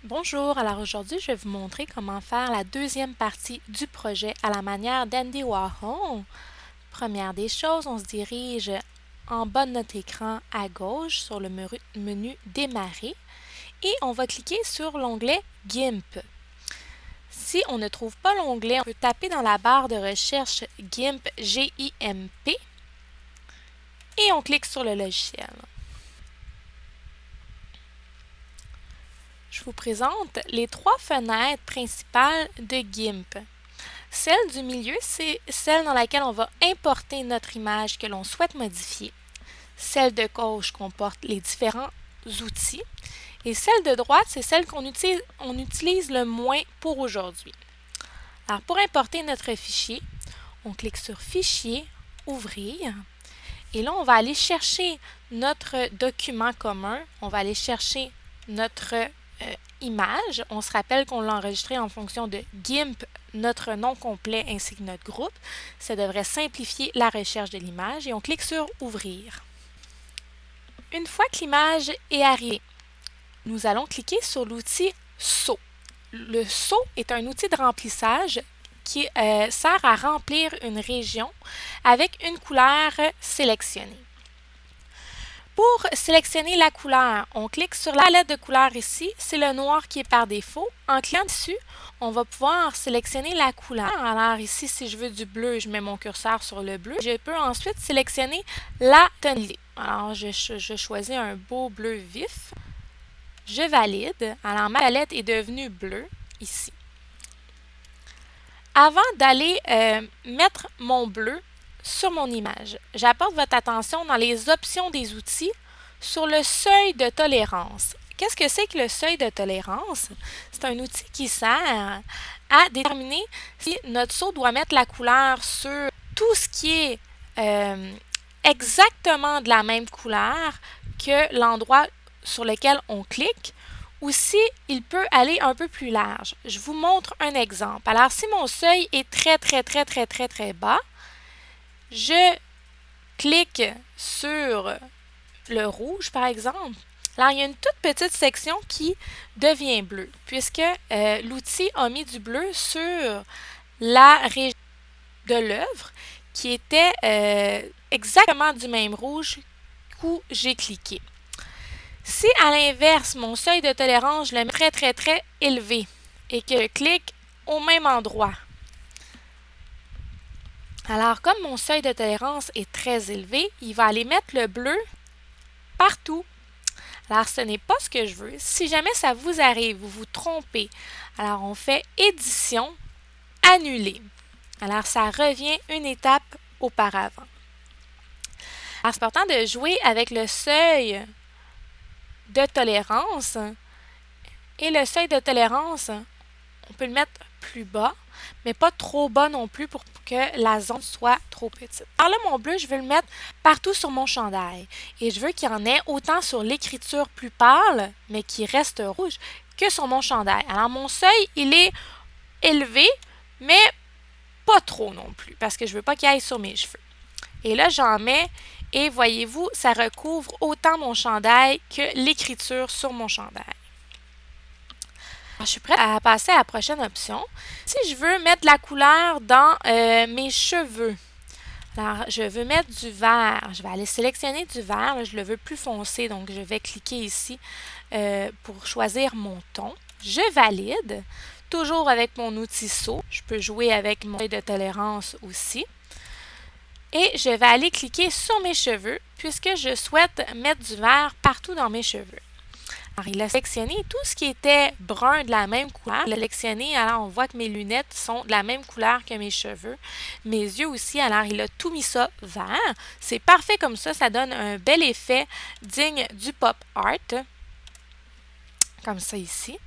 Bonjour, alors aujourd'hui je vais vous montrer comment faire la deuxième partie du projet à la manière d'Andy Warhol. Première des choses, on se dirige en bas de notre écran à gauche sur le menu Démarrer et on va cliquer sur l'onglet GIMP. Si on ne trouve pas l'onglet, on peut taper dans la barre de recherche GIMP, G-I-M-P et on clique sur le logiciel. Je vous présente les trois fenêtres principales de GIMP. Celle du milieu, c'est celle dans laquelle on va importer notre image que l'on souhaite modifier. Celle de gauche comporte les différents outils. Et celle de droite, c'est celle qu'on utilise le moins pour aujourd'hui. Alors, pour importer notre fichier, on clique sur Fichier, Ouvrir. Et là, on va aller chercher notre document commun. On va aller chercher notre image. On se rappelle qu'on l'a enregistré en fonction de GIMP, notre nom complet ainsi que notre groupe. Ça devrait simplifier la recherche de l'image et on clique sur Ouvrir. Une fois que l'image est arrivée, nous allons cliquer sur l'outil Saut. Le saut est un outil de remplissage qui sert à remplir une région avec une couleur sélectionnée. Pour sélectionner la couleur, on clique sur la palette de couleurs ici, c'est le noir qui est par défaut. En cliquant dessus, on va pouvoir sélectionner la couleur. Alors ici, si je veux du bleu, je mets mon curseur sur le bleu. Je peux ensuite sélectionner la tonalité. Alors je choisis un beau bleu vif. Je valide. Alors ma palette est devenue bleue ici. Avant d'aller mettre mon bleu sur mon image, j'apporte votre attention dans les options des outils sur le seuil de tolérance. Qu'est-ce que c'est que le seuil de tolérance? C'est un outil qui sert à déterminer si notre saut doit mettre la couleur sur tout ce qui est exactement de la même couleur que l'endroit sur lequel on clique ou si il peut aller un peu plus large. Je vous montre un exemple. Alors, si mon seuil est très bas, je clique sur le rouge, par exemple. Alors, il y a une toute petite section qui devient bleue, puisque l'outil a mis du bleu sur la région de l'œuvre qui était exactement du même rouge où j'ai cliqué. Si, à l'inverse, mon seuil de tolérance, je le mets très élevé et que je clique au même endroit, alors, comme mon seuil de tolérance est très élevé, il va aller mettre le bleu partout. Alors, ce n'est pas ce que je veux. Si jamais ça vous arrive, vous vous trompez, alors on fait Édition, Annuler. Alors, ça revient une étape auparavant. Alors, c'est important de jouer avec le seuil de tolérance. Et le seuil de tolérance, on peut le mettre plus bas, mais pas trop bas non plus pour que la zone soit trop petite. Alors là, mon bleu, je veux le mettre partout sur mon chandail. Et je veux qu'il y en ait autant sur l'écriture plus pâle, mais qui reste rouge, que sur mon chandail. Alors mon seuil, il est élevé, mais pas trop non plus, parce que je veux pas qu'il aille sur mes cheveux. Et là, j'en mets, et voyez-vous, ça recouvre autant mon chandail que l'écriture sur mon chandail. Je suis prête à passer à la prochaine option. Si je veux mettre de la couleur dans mes cheveux, alors je veux mettre du vert. Je vais aller sélectionner du vert. Là, je le veux plus foncé, donc je vais cliquer ici pour choisir mon ton. Je valide. Toujours avec mon outil saut. Je peux jouer avec mon seuil de tolérance aussi. Et je vais aller cliquer sur mes cheveux puisque je souhaite mettre du vert partout dans mes cheveux. Alors, il a sélectionné tout ce qui était brun de la même couleur. Il a sélectionné, alors on voit que mes lunettes sont de la même couleur que mes cheveux. Mes yeux aussi, alors il a tout mis ça vert. C'est parfait comme ça donne un bel effet digne du pop art. Comme ça ici.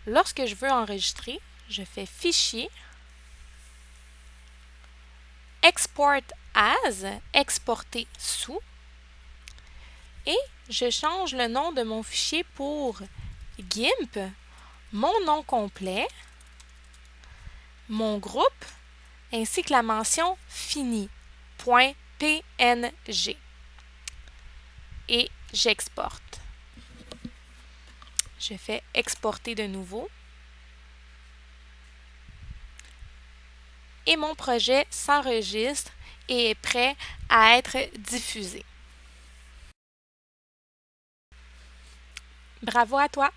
Lorsque je veux enregistrer, je fais Fichier, Export as, exporter sous, et je change le nom de mon fichier pour GIMP, mon nom complet, mon groupe, ainsi que la mention fini, .png. Et j'exporte. Je fais exporter de nouveau. Et mon projet s'enregistre et est prêt à être diffusé. Bravo à toi!